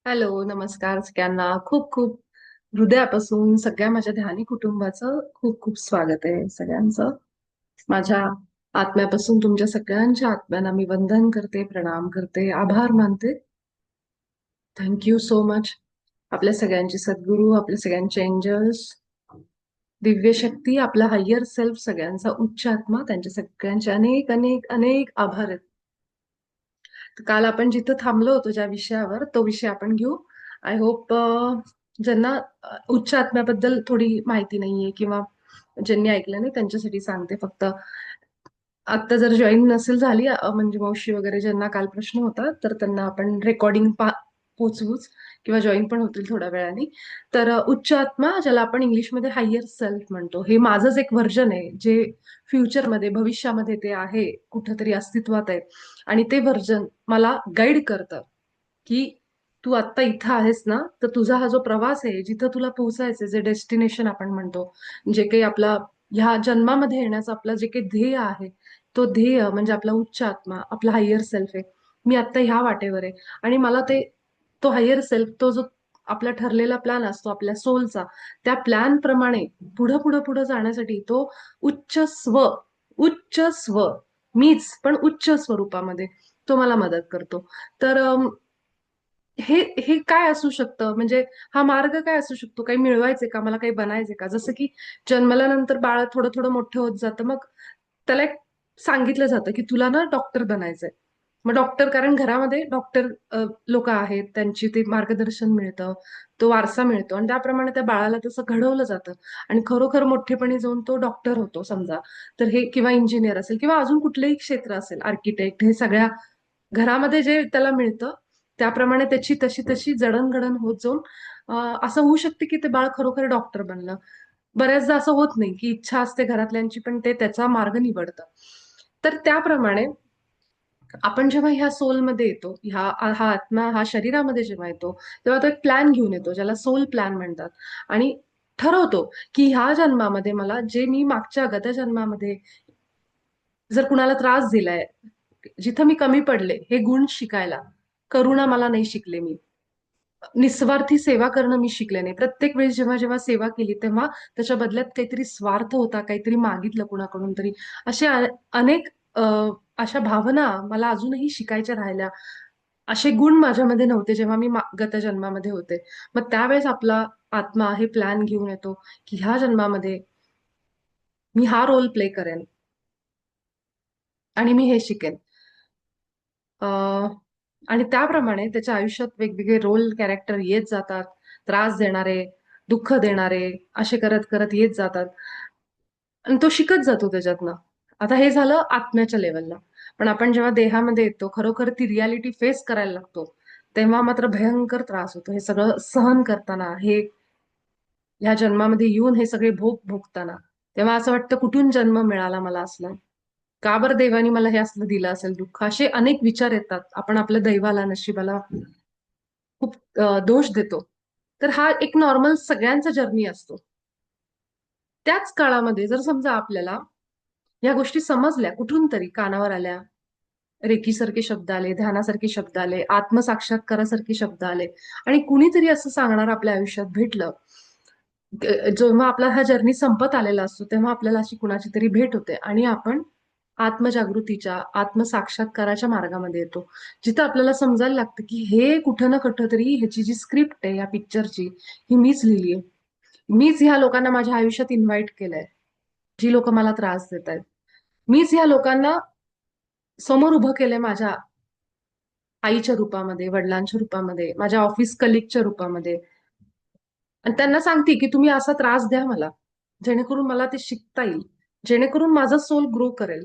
Hello, नमस्कार सगळ्यांना. खूप खूप हृदयापासून सगळ्या माझ्या ध्यानी कुटुंबाचं खूप खूप स्वागत आहे सगळ्यांचं. माझ्या आत्म्यापासून तुमच्या सगळ्यांच्या आत्म्यांना मी वंदन करते, प्रणाम करते, आभार मानते. Thank you so much. आपल्या सगळ्यांचे सद्गुरू, आपल्या सगळ्यांचे एंजल्स, दिव्य शक्ती, आपला हायर सेल्फ, सगळ्यांचा उच्च आत्मा, त्यांच्या सगळ्यांचे अनेक अनेक अनेक आभार आहेत. तर काल आपण जिथं थांबलो होतो ज्या विषयावर, तो विषय आपण घेऊ. आय होप ज्यांना उच्च आत्म्याबद्दल थोडी माहिती नाहीये किंवा ज्यांनी ऐकलं नाही त्यांच्यासाठी सांगते फक्त. आता जर जॉईन नसेल झाली म्हणजे मावशी वगैरे ज्यांना काल प्रश्न होता तर त्यांना आपण रेकॉर्डिंग पोचवूच किंवा जॉईन पण होतील थोड्या वेळाने. तर उच्च आत्मा ज्याला आपण इंग्लिशमध्ये हायर सेल्फ म्हणतो, हे माझंच एक व्हर्जन आहे जे फ्युचरमध्ये भविष्यामध्ये ते आहे, कुठंतरी अस्तित्वात आहे. आणि ते व्हर्जन मला गाईड करतं की तू आत्ता इथं आहेस ना, तर तुझा हा जो प्रवास आहे जिथं तुला पोहोचायचं, जे डेस्टिनेशन आपण म्हणतो, जे काही आपला ह्या जन्मामध्ये येण्याचं आपलं जे काही ध्येय आहे, तो ध्येय म्हणजे आपला उच्च आत्मा, आपला हायर सेल्फ आहे. मी आता ह्या वाटेवर आहे आणि मला ते तो हायर सेल्फ, तो जो आपला ठरलेला प्लॅन असतो आपल्या सोलचा, त्या प्लॅन प्रमाणे पुढं पुढं पुढं जाण्यासाठी तो उच्च स्व उच्च स्व मीच पण उच्च स्वरूपामध्ये तो मला मदत करतो. तर हे हे काय असू शकतं, म्हणजे हा मार्ग काय असू शकतो? काही मिळवायचे का, मला काही बनायचे का? जसं की जन्मल्यानंतर बाळ थोडं थोडं मोठं होत जातं, मग त्याला एक सांगितलं जातं की तुला ना डॉक्टर बनायचंय. मग डॉक्टर, कारण घरामध्ये डॉक्टर लोक आहेत, त्यांची ते मार्गदर्शन मिळतं, तो वारसा मिळतो आणि त्याप्रमाणे त्या बाळाला तसं घडवलं जातं. आणि खरोखर मोठेपणी जाऊन तो डॉक्टर होतो समजा. तर हे किंवा इंजिनियर असेल किंवा अजून कुठलंही क्षेत्र असेल, आर्किटेक्ट, हे सगळ्या घरामध्ये जे त्याला मिळतं त्याप्रमाणे त्याची तशी तशी जडणघडण होत जाऊन असं होऊ शकते की ते बाळ खरोखर डॉक्टर बनलं. बऱ्याचदा असं होत नाही की इच्छा असते घरातल्यांची पण ते त्याचा मार्ग निवडतं. तर त्याप्रमाणे आपण जेव्हा ह्या सोलमध्ये येतो, हा आत्मा हा शरीरामध्ये जेव्हा येतो, तेव्हा तो एक प्लॅन घेऊन येतो ज्याला सोल प्लॅन म्हणतात. आणि ठरवतो की ह्या जन्मामध्ये मला जे मी मागच्या गत जन्मामध्ये जर कुणाला त्रास दिलाय, जिथं मी कमी पडले, हे गुण शिकायला, करुणा मला नाही शिकले मी, निस्वार्थी सेवा करणं मी शिकले नाही. प्रत्येक वेळेस जेव्हा जेव्हा सेवा केली तेव्हा त्याच्या बदल्यात काहीतरी स्वार्थ होता, काहीतरी मागितलं कुणाकडून तरी. असे अनेक अशा भावना मला अजूनही शिकायच्या राहिल्या. असे गुण माझ्यामध्ये नव्हते जेव्हा मी गत जन्मामध्ये होते. मग त्यावेळेस आपला आत्मा हे प्लॅन घेऊन येतो की ह्या जन्मामध्ये मी हा रोल प्ले करेन आणि मी हे शिकेन. आणि त्याप्रमाणे त्याच्या आयुष्यात वेगवेगळे रोल कॅरेक्टर येत जातात, त्रास देणारे, दुःख देणारे, असे करत करत येत जातात आणि तो शिकत जातो त्याच्यातनं. आता हे झालं आत्म्याच्या लेवलला. पण आपण जेव्हा देहामध्ये येतो, खरोखर ती रियालिटी फेस करायला लागतो, तेव्हा मात्र भयंकर त्रास होतो. हे सगळं सहन करताना, हे ह्या जन्मामध्ये येऊन हे सगळे भोग भोगताना, तेव्हा असं वाटतं कुठून जन्म मिळाला मला असला, का बरं देवानी मला हे असलं दिलं असेल दुःख, असे अनेक विचार येतात. आपण आपल्या दैवाला, नशिबाला खूप दोष देतो. तर हा एक नॉर्मल सगळ्यांचा जर्नी असतो. त्याच काळामध्ये जर समजा आपल्याला या गोष्टी समजल्या, कुठून तरी कानावर आल्या, रेकीसारखे शब्द आले, ध्यानासारखे शब्द आले, आत्मसाक्षात्कारासारखे शब्द आले आणि कुणीतरी असं सांगणार आपल्या आयुष्यात भेटलं, जेव्हा आपला हा जर्नी संपत आलेला असतो तेव्हा आपल्याला अशी कुणाची तरी भेट होते आणि आपण आत्मजागृतीच्या, आत्मसाक्षात्काराच्या मार्गामध्ये येतो. जिथं आपल्याला समजायला लागतं की हे कुठं ना कुठं तरी ह्याची जी स्क्रिप्ट आहे या पिक्चरची, ही मीच लिहिली आहे. मीच ह्या लोकांना माझ्या आयुष्यात इन्व्हाइट केलंय, जी लोक मला त्रास देत आहेत. मीच ह्या लोकांना समोर उभं केलंय माझ्या आईच्या रूपामध्ये, वडिलांच्या रूपामध्ये, माझ्या ऑफिस कलिगच्या रूपामध्ये. आणि त्यांना सांगते की तुम्ही असा त्रास द्या मला, जेणेकरून मला ते शिकता येईल, जेणेकरून माझा सोल ग्रो करेल,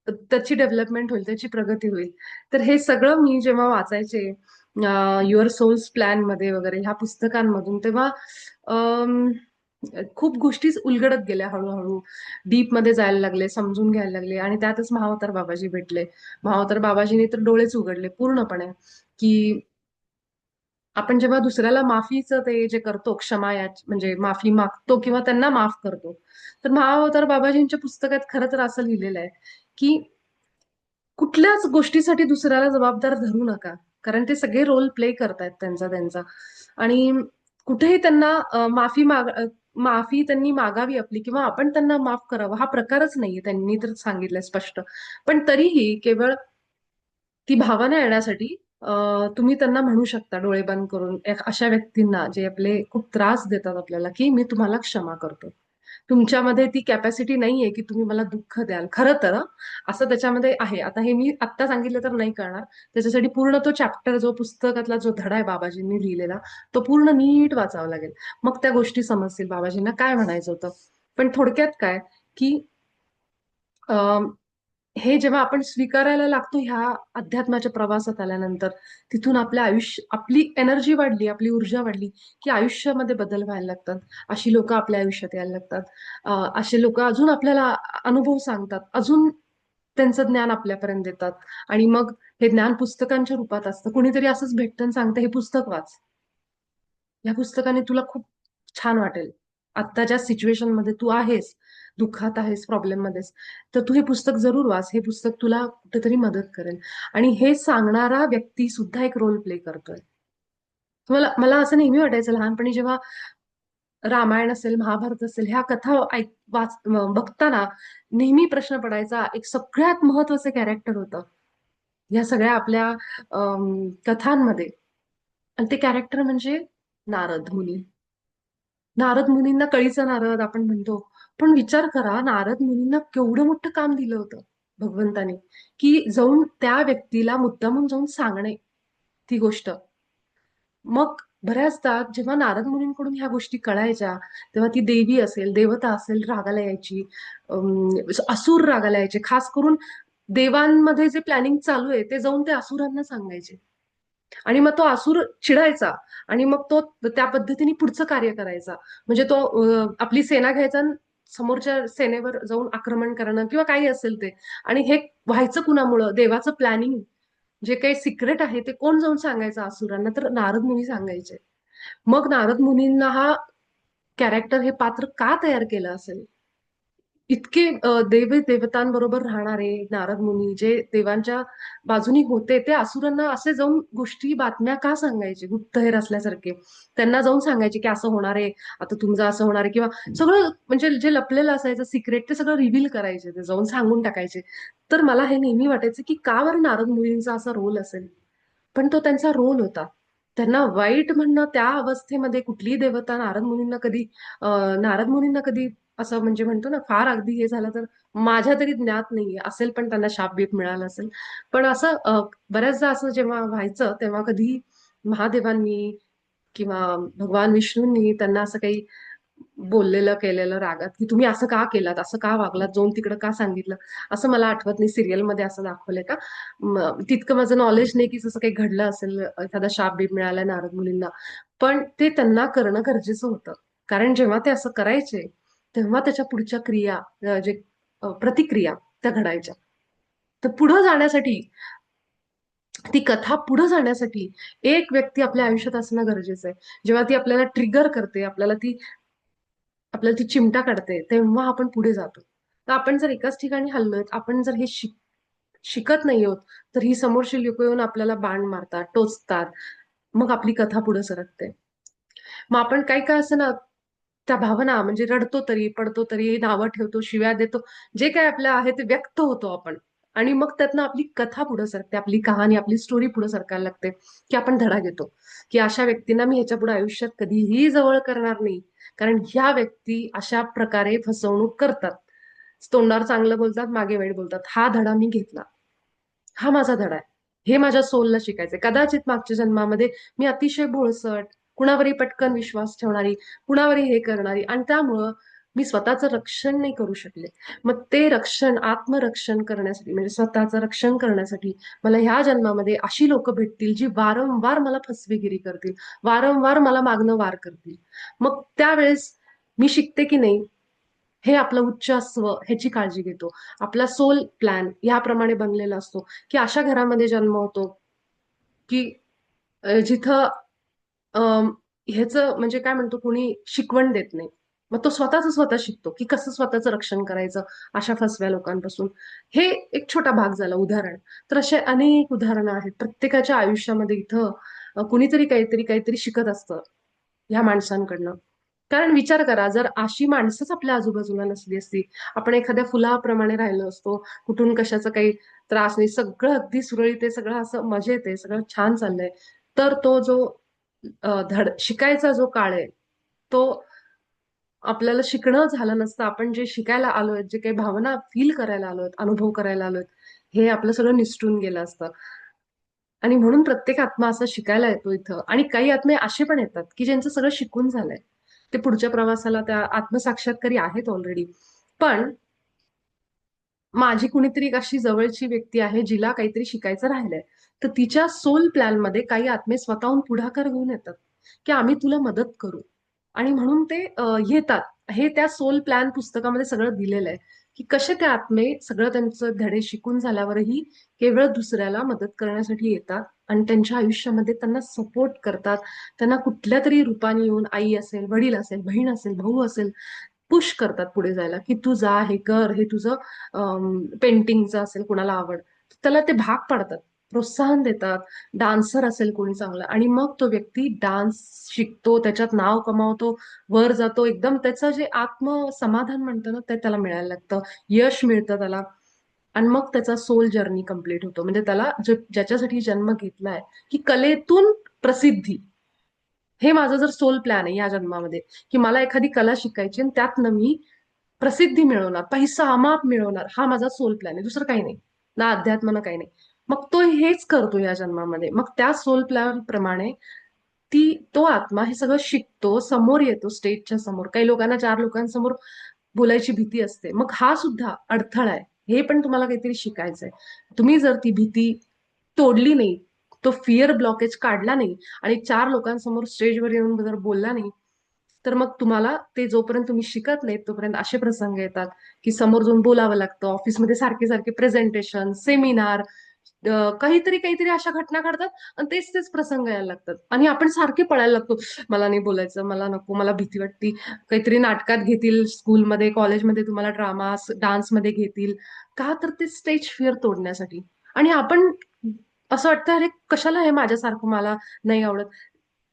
त्याची डेव्हलपमेंट होईल, त्याची प्रगती होईल. तर हे सगळं मी जेव्हा वाचायचे युअर सोल्स प्लॅन मध्ये वगैरे ह्या पुस्तकांमधून, तेव्हा अम, खूप गोष्टीच उलगडत गेल्या हळूहळू, डीप मध्ये जायला लागले, समजून घ्यायला लागले आणि त्यातच महावतार बाबाजी भेटले. महावतार बाबाजीने तर डोळेच उघडले पूर्णपणे की आपण जेव्हा दुसऱ्याला माफीचं ते जे करतो, क्षमा या म्हणजे माफी मागतो किंवा त्यांना माफ करतो, तर महाअवतार बाबाजींच्या पुस्तकात खरं तर असं लिहिलेलं आहे की कुठल्याच गोष्टीसाठी दुसऱ्याला जबाबदार धरू नका. कारण ते सगळे रोल प्ले करतायत त्यांचा त्यांचा. आणि कुठेही त्यांना माफी त्यांनी मागावी आपली, किंवा आपण त्यांना माफ करावं, हा प्रकारच नाहीये, त्यांनी तर सांगितलंय स्पष्ट. पण तरीही केवळ ती भावना येण्यासाठी तुम्ही त्यांना म्हणू शकता डोळे बंद करून, अशा व्यक्तींना जे आपले खूप त्रास देतात आपल्याला, की मी तुम्हाला क्षमा करतो. तुमच्यामध्ये ती कॅपॅसिटी नाहीये की तुम्ही मला दुःख द्याल. खरं तर असं त्याच्यामध्ये आहे. आता हे मी आत्ता सांगितलं तर नाही कळणार. त्याच्यासाठी पूर्ण तो चॅप्टर, जो पुस्तकातला जो धडा आहे बाबाजींनी लिहिलेला, तो पूर्ण नीट वाचावा लागेल. मग त्या गोष्टी समजतील बाबाजींना काय म्हणायचं होतं. पण थोडक्यात काय, की हे जेव्हा आपण स्वीकारायला लागतो ह्या अध्यात्माच्या प्रवासात आल्यानंतर, तिथून आपल्या आपली एनर्जी वाढली, आपली ऊर्जा वाढली, की आयुष्यामध्ये बदल व्हायला लागतात. अशी लोक आपल्या आयुष्यात यायला लागतात. असे लोक अजून आपल्याला अनुभव सांगतात, अजून त्यांचं ज्ञान आपल्यापर्यंत देतात. आणि मग हे ज्ञान पुस्तकांच्या रूपात असतं. कुणीतरी असंच भेटतं आणि सांगतं, हे पुस्तक वाच, या पुस्तकाने तुला खूप छान वाटेल. आता ज्या सिच्युएशन मध्ये तू आहेस, दुःखात आहेस, प्रॉब्लेम मध्येस, तर तू हे पुस्तक जरूर वाच. हे पुस्तक तुला कुठेतरी मदत करेल. आणि हे सांगणारा व्यक्ती सुद्धा एक रोल प्ले करतोय. मला मला असं नेहमी वाटायचं लहानपणी, जेव्हा रामायण असेल, महाभारत असेल, ह्या कथा बघताना नेहमी प्रश्न पडायचा, एक सगळ्यात महत्वाचं कॅरेक्टर होतं या सगळ्या आपल्या कथांमध्ये. आणि ते कॅरेक्टर म्हणजे नारद मुनी. नारद मुनींना कळीचा नारद आपण म्हणतो. पण विचार करा, नारद मुनींना केवढं मोठं काम दिलं होतं भगवंताने, की जाऊन त्या व्यक्तीला मुद्दामून जाऊन सांगणे ती गोष्ट. मग बऱ्याचदा जेव्हा नारद मुनींकडून ह्या गोष्टी कळायच्या, तेव्हा ती देवी असेल, देवता असेल, रागाला यायची. असुर रागाला यायचे. खास करून देवांमध्ये जे प्लॅनिंग चालू आहे ते जाऊन ते असुरांना सांगायचे. आणि मग तो असुर चिडायचा, आणि मग तो त्या पद्धतीने पुढचं कार्य करायचा. म्हणजे तो आपली सेना घ्यायचा आणि समोरच्या सेनेवर जाऊन आक्रमण करणं किंवा काही असेल ते. आणि हे व्हायचं कुणामुळं? देवाचं प्लॅनिंग जे काही सिक्रेट आहे ते कोण जाऊन सांगायचं असुरांना? तर नारद मुनी सांगायचे. मग नारद मुनींना हा कॅरेक्टर, हे पात्र का तयार केलं असेल? इतके देवी देवतांबरोबर राहणारे नारद मुनी, जे देवांच्या बाजूनी होते, ते असुरांना असे जाऊन गोष्टी, बातम्या का सांगायचे? गुप्तहेर असल्यासारखे त्यांना जाऊन सांगायचे की असं होणार आहे, आता तुमचं असं होणार आहे, किंवा सगळं म्हणजे जे लपलेलं असायचं सिक्रेट ते सगळं रिव्हील करायचे, ते जाऊन सांगून टाकायचे. तर मला हे नेहमी वाटायचं की का बरं नारद मुनींचा असा रोल असेल? पण तो त्यांचा रोल होता. त्यांना वाईट म्हणणं त्या अवस्थेमध्ये कुठलीही देवता नारद मुनींना कधी असं म्हणजे म्हणतो ना, फार अगदी हे झालं तर माझ्या तरी ज्ञात नाहीये, असेल पण त्यांना शाप बीप मिळाला असेल. पण असं बऱ्याचदा असं जेव्हा व्हायचं, तेव्हा कधी महादेवांनी किंवा भगवान विष्णूंनी त्यांना असं काही बोललेलं केलेलं रागात, की तुम्ही असं का केलात, असं का वागलात, जाऊन तिकडं का सांगितलं? असं मला आठवत नाही सिरियल मध्ये असं दाखवलंय का. तितकं माझं नॉलेज नाही की जसं काही घडलं असेल, एखादा शाप बीप मिळाला नारद मुनींना. पण ते त्यांना करणं गरजेचं होतं. कारण जेव्हा ते असं करायचे, तेव्हा त्याच्या पुढच्या क्रिया, प्रतिक्रिया त्या घडायच्या. तर पुढे जाण्यासाठी, ती कथा पुढे जाण्यासाठी एक व्यक्ती आपल्या आयुष्यात असणं गरजेचं आहे. जेव्हा ती आपल्याला ट्रिगर करते, आपल्याला ती चिमटा काढते, तेव्हा आपण पुढे जातो. तर आपण जर एकाच ठिकाणी हल्लोय, आपण जर हे शिकत नाही आहोत, तर ही समोरची लोक येऊन आपल्याला बाण मारतात, टोचतात. मग आपली कथा पुढे सरकते. मग आपण काही काय असं ना, त्या भावना म्हणजे रडतो तरी, पडतो तरी, नावं ठेवतो, शिव्या देतो, जे काय आपलं आहे ते व्यक्त होतो आपण. आणि मग त्यातनं आपली कथा पुढे सरकते, आपली कहाणी, आपली स्टोरी पुढे सरकायला लागते. की आपण धडा घेतो, की अशा व्यक्तींना मी ह्याच्या पुढे आयुष्यात कधीही जवळ करणार नाही. कारण ह्या व्यक्ती अशा प्रकारे फसवणूक करतात. तोंडावर चांगलं बोलतात, मागे वाईट बोलतात. हा धडा मी घेतला. हा माझा धडा आहे. हे माझ्या सोलला शिकायचंय. कदाचित मागच्या जन्मामध्ये मी अतिशय भोळसट, कुणावरही पटकन विश्वास ठेवणारी, कुणावरही हे करणारी, आणि त्यामुळं मी स्वतःचं रक्षण नाही करू शकले. मग ते रक्षण, आत्मरक्षण करण्यासाठी, म्हणजे स्वतःचं रक्षण करण्यासाठी मला ह्या जन्मामध्ये अशी लोक भेटतील, जी वारंवार मला फसवेगिरी करतील, वारंवार मला मागणं वार करतील. मग त्यावेळेस मी शिकते की नाही, हे आपलं उच्च स्व ह्याची काळजी घेतो. आपला सोल प्लॅन ह्याप्रमाणे बनलेला असतो, की अशा घरामध्ये जन्म होतो, की जिथं अम, ह्याचं म्हणजे काय म्हणतो, कोणी शिकवण देत नाही. मग तो स्वतः शिकतो की कसं स्वतःचं रक्षण करायचं अशा फसव्या लोकांपासून. हे एक छोटा भाग झाला उदाहरण. तर असे अनेक उदाहरणं आहेत प्रत्येकाच्या आयुष्यामध्ये. इथं कुणीतरी काहीतरी काहीतरी शिकत असतं ह्या माणसांकडनं. कारण विचार करा, जर अशी माणसंच आपल्या आजूबाजूला नसली असती, आपण एखाद्या फुलाप्रमाणे राहिलो असतो, कुठून कशाचा काही त्रास नाही, सगळं अगदी सुरळीत आहे, सगळं असं मजेत आहे, सगळं छान चाललंय, तर तो जो धड शिकायचा जो काळ आहे, तो आपल्याला शिकणं झालं नसतं. आपण जे शिकायला आलोय, जे काही भावना फील करायला आलोय, अनुभव करायला आलोय, हे आपलं सगळं निसटून गेलं असतं. आणि म्हणून प्रत्येक आत्मा असा शिकायला येतो इथं. आणि काही आत्मे असे पण येतात की ज्यांचं सगळं शिकून झालंय, ते पुढच्या प्रवासाला त्या आत्मसाक्षात्कारी आहेत ऑलरेडी. पण माझी कुणीतरी एक अशी जवळची व्यक्ती आहे जिला काहीतरी शिकायचं राहिलंय, तर तिच्या सोल प्लॅन मध्ये काही आत्मे स्वतःहून पुढाकार घेऊन येतात की आम्ही तुला मदत करू. आणि म्हणून ते येतात. हे त्या सोल प्लॅन पुस्तकामध्ये सगळं दिलेलं आहे की कसे ते आत्मे सगळं त्यांचं धडे शिकून झाल्यावरही केवळ दुसऱ्याला मदत करण्यासाठी येतात आणि त्यांच्या आयुष्यामध्ये त्यांना सपोर्ट करतात. त्यांना कुठल्या तरी रूपाने येऊन, आई असेल, वडील असेल, बहीण असेल, भाऊ असेल, पुश करतात पुढे जायला की तू जा, हे कर, हे तुझं पेंटिंगचं असेल, कुणाला आवड, त्याला ते भाग पाडतात, प्रोत्साहन देतात. डान्सर असेल कोणी चांगला, आणि मग तो व्यक्ती डान्स शिकतो, त्याच्यात नाव कमावतो, वर जातो, एकदम त्याचं जे आत्मसमाधान म्हणतो ना, ते त्याला मिळायला लागतं, यश मिळतं त्याला. आणि मग त्याचा सोल जर्नी कंप्लीट होतो. म्हणजे त्याला ज्याच्यासाठी जन्म घेतलाय, की कलेतून प्रसिद्धी, हे माझं जर सोल प्लॅन आहे या जन्मामध्ये, की मला एखादी कला शिकायची आणि त्यातनं मी प्रसिद्धी मिळवणार, पैसा अमाप मिळवणार, हा माझा सोल प्लॅन आहे, दुसरं काही नाही, ना अध्यात्म ना काही नाही. मग तो हेच करतो या जन्मामध्ये. मग त्या सोल प्लॅन प्रमाणे तो आत्मा हे सगळं शिकतो, समोर येतो स्टेजच्या समोर. काही लोकांना 4 लोकांसमोर बोलायची भीती असते, मग हा सुद्धा अडथळा आहे. हे पण तुम्हाला काहीतरी शिकायचंय. तुम्ही जर ती भीती तोडली नाही, तो फिअर ब्लॉकेज काढला नाही, आणि 4 लोकांसमोर स्टेजवर येऊन जर बोलला नाही, तर मग तुम्हाला ते, जोपर्यंत तुम्ही शिकत नाही तोपर्यंत असे प्रसंग येतात की समोर जाऊन बोलावं लागतं. ऑफिसमध्ये सारखे सारखे प्रेझेंटेशन, सेमिनार, काहीतरी काहीतरी अशा घटना घडतात आणि तेच तेच प्रसंग यायला लागतात आणि आपण सारखे पळायला लागतो. मला नाही बोलायचं, मला नको, मला भीती वाटते. काहीतरी नाटकात घेतील, स्कूलमध्ये, कॉलेजमध्ये तुम्हाला ड्रामा, डान्समध्ये घेतील, का तर ते स्टेज फिअर तोडण्यासाठी. आणि आपण असं वाटतं, अरे कशाला हे माझ्यासारखं, मला नाही आवडत.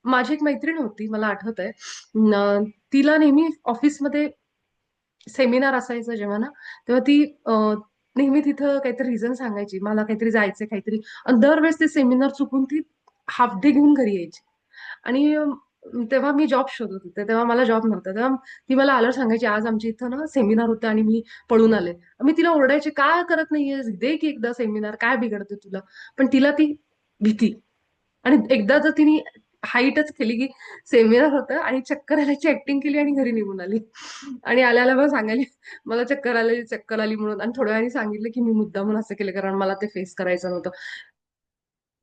माझी एक मैत्रीण होती, मला आठवत आहे, तिला नेहमी ऑफिसमध्ये सेमिनार असायचं जेव्हा ना, तेव्हा ती नेहमी तिथं काहीतरी रिझन सांगायची, मला काहीतरी जायचंय काहीतरी, आणि दरवेळेस ते सेमिनार चुकून ती हाफ डे घेऊन घरी यायची. आणि तेव्हा मी जॉब शोधत होते, तेव्हा मला जॉब नव्हता, तेव्हा ती मला आल्यावर सांगायची, आज आमच्या इथं ना सेमिनार होतं आणि मी पळून आले. मी तिला ओरडायचे, काय करत नाहीयेस, दे की एकदा सेमिनार, काय बिघडते तुला. पण तिला ती भीती. आणि एकदा तर तिने हाईटच केली की सेमिनार होतं आणि चक्कर आल्याची ऍक्टिंग केली आणि घरी निघून आली. आणि आल्याला मग सांगायला, मला चक्कर आली, चक्कर आली म्हणून. आणि थोड्या वेळाने सांगितलं की मी मुद्दामून असं केलं कारण मला ते फेस करायचं नव्हतं.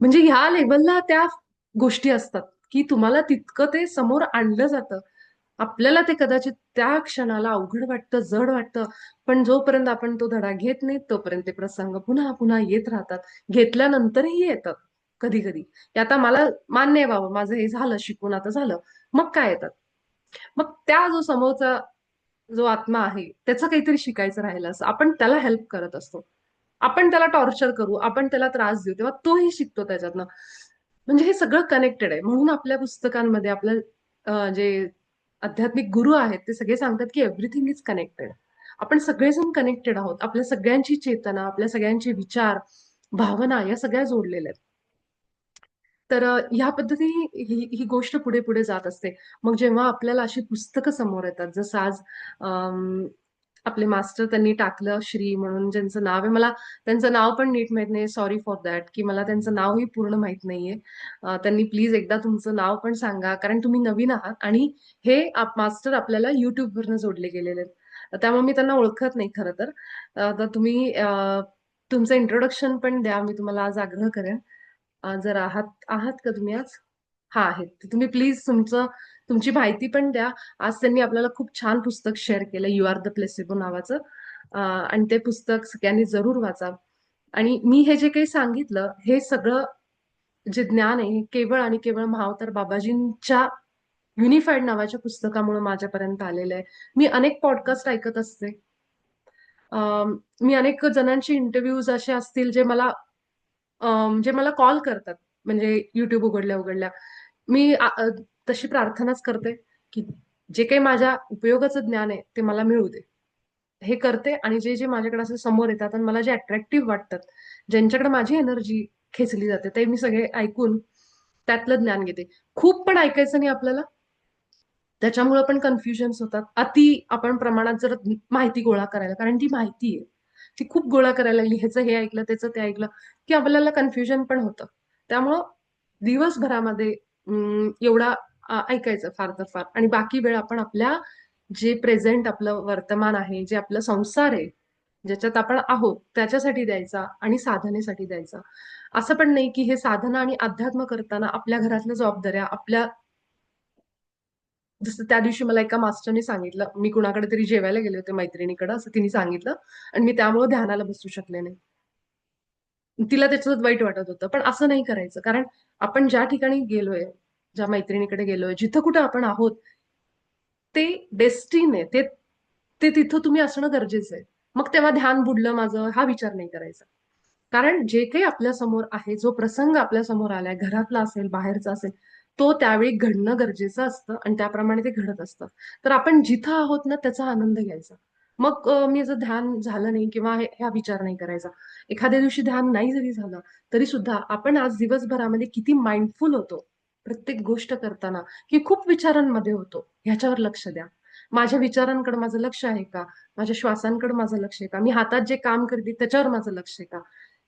म्हणजे ह्या लेवलला त्या गोष्टी असतात की तुम्हाला तितकं ते समोर आणलं जातं. आपल्याला ते कदाचित त्या क्षणाला अवघड वाटतं, जड वाटतं, पण जोपर्यंत आपण तो धडा घेत नाही तोपर्यंत ते प्रसंग पुन्हा पुन्हा येत राहतात. घेतल्यानंतरही येतात कधी कधी. आता मला मान्य आहे बाबा, माझं हे झालं शिकून, आता झालं, मग काय येतात. मग त्या जो समोरचा जो आत्मा आहे त्याचं काहीतरी शिकायचं राहिलं असं, आपण त्याला हेल्प करत असतो, आपण त्याला टॉर्चर करू, आपण त्याला त्रास देऊ, तेव्हा तोही शिकतो त्याच्यातनं. म्हणजे हे सगळं कनेक्टेड आहे. म्हणून आपल्या पुस्तकांमध्ये आपल्या जे आध्यात्मिक गुरु आहेत ते सगळे सांगतात की एव्हरीथिंग इज कनेक्टेड. आपण सगळेजण कनेक्टेड आहोत, आपल्या सगळ्यांची चेतना, आपल्या सगळ्यांचे विचार, भावना या सगळ्या जोडलेल्या आहेत. तर ह्या पद्धतीने ही गोष्ट पुढे पुढे जात असते. मग जेव्हा आपल्याला अशी पुस्तकं समोर येतात, जसं आज अम, आपले मास्टर त्यांनी टाकलं श्री म्हणून, ज्यांचं नाव आहे, मला त्यांचं नाव पण नीट माहित नाही, सॉरी फॉर दॅट, की मला त्यांचं नावही पूर्ण माहित नाहीये. त्यांनी प्लीज एकदा तुमचं नाव पण सांगा, कारण तुम्ही नवीन आहात आणि हे मास्टर आपल्याला युट्यूबवरनं जोडले गेलेले आहेत. त्यामुळे मी त्यांना ओळखत नाही खरं तर. तर तुम्ही तुमचं इंट्रोडक्शन पण द्या, मी तुम्हाला आज आग्रह करेन. जर आहात आहात का तुम्ही आज? हा, आहेत. तर तुम्ही प्लीज तुमची माहिती पण द्या. आज त्यांनी आपल्याला खूप छान पुस्तक शेअर केलं, यू आर द प्लेसिबो नावाचं. आणि ते पुस्तक सगळ्यांनी जरूर वाचा. आणि मी हे जे काही सांगितलं, हे सगळं जे ज्ञान आहे, हे केवळ आणि केवळ महावतार बाबाजींच्या युनिफाईड नावाच्या पुस्तकामुळे माझ्यापर्यंत आलेलं आहे. मी अनेक पॉडकास्ट ऐकत असते. मी अनेक जणांची इंटरव्ह्यूज असे असतील जे मला कॉल करतात, म्हणजे युट्यूब उघडल्या उघडल्या. मी तशी प्रार्थनाच करते की जे काही माझ्या उपयोगाचं ज्ञान आहे ते मला मिळू दे. हे करते आणि जे जे माझ्याकडे असं समोर येतात आणि मला जे अट्रॅक्टिव्ह वाटतात, ज्यांच्याकडे माझी एनर्जी खेचली जाते, ते मी सगळे ऐकून त्यातलं ज्ञान घेते. खूप पण ऐकायचं नाही आपल्याला. त्याच्यामुळे पण कन्फ्युजन्स होतात. आपण प्रमाणात जर माहिती गोळा करायला, कारण ती माहिती आहे. ती खूप गोळा करायला लागली, ह्याचं हे ऐकलं, त्याचं ते ऐकलं, की आपल्याला कन्फ्युजन पण होतं. त्यामुळं दिवसभरामध्ये एवढा ऐकायचं फार तर फार, आणि बाकी वेळ आपण आपल्या जे प्रेझेंट आपलं वर्तमान आहे, जे आपलं संसार आहे, ज्याच्यात आपण आहोत त्याच्यासाठी द्यायचा आणि साधनेसाठी द्यायचा. असं पण नाही की हे साधना आणि अध्यात्म करताना आपल्या घरातल्या जबाबदाऱ्या, जसं त्या दिवशी मला एका मास्टरने सांगितलं, मी कुणाकडे तरी जेवायला गेले होते मैत्रिणीकडे, असं तिने सांगितलं, आणि मी त्यामुळे ध्यानाला बसू शकले नाही. तिला त्याच्यात वाईट वाटत होतं, पण असं नाही करायचं. कारण आपण ज्या ठिकाणी गेलोय, ज्या मैत्रिणीकडे गेलोय, जिथं कुठं आपण आहोत, ते डेस्टिन आहे. ते ते तिथं तुम्ही असणं गरजेचं आहे. मग तेव्हा ध्यान बुडलं माझं, हा विचार नाही करायचा. कारण जे काही आपल्या समोर आहे, जो प्रसंग आपल्या समोर आलाय, घरातला असेल, बाहेरचा असेल, तो त्यावेळी घडणं गरजेचं असतं आणि त्याप्रमाणे ते घडत असतं. तर आपण जिथं आहोत ना, त्याचा आनंद घ्यायचा. मग मी जर ध्यान झालं नाही किंवा ह्या विचार नाही करायचा. एखाद्या दिवशी ध्यान नाही जरी झालं, तरी सुद्धा आपण आज दिवसभरामध्ये किती माइंडफुल होतो, प्रत्येक गोष्ट करताना, की खूप विचारांमध्ये होतो. ह्याच्यावर लक्ष द्या. माझ्या विचारांकडे माझं लक्ष आहे का? माझ्या श्वासांकडे माझं लक्ष आहे का? मी हातात जे काम करते त्याच्यावर माझं लक्ष आहे का?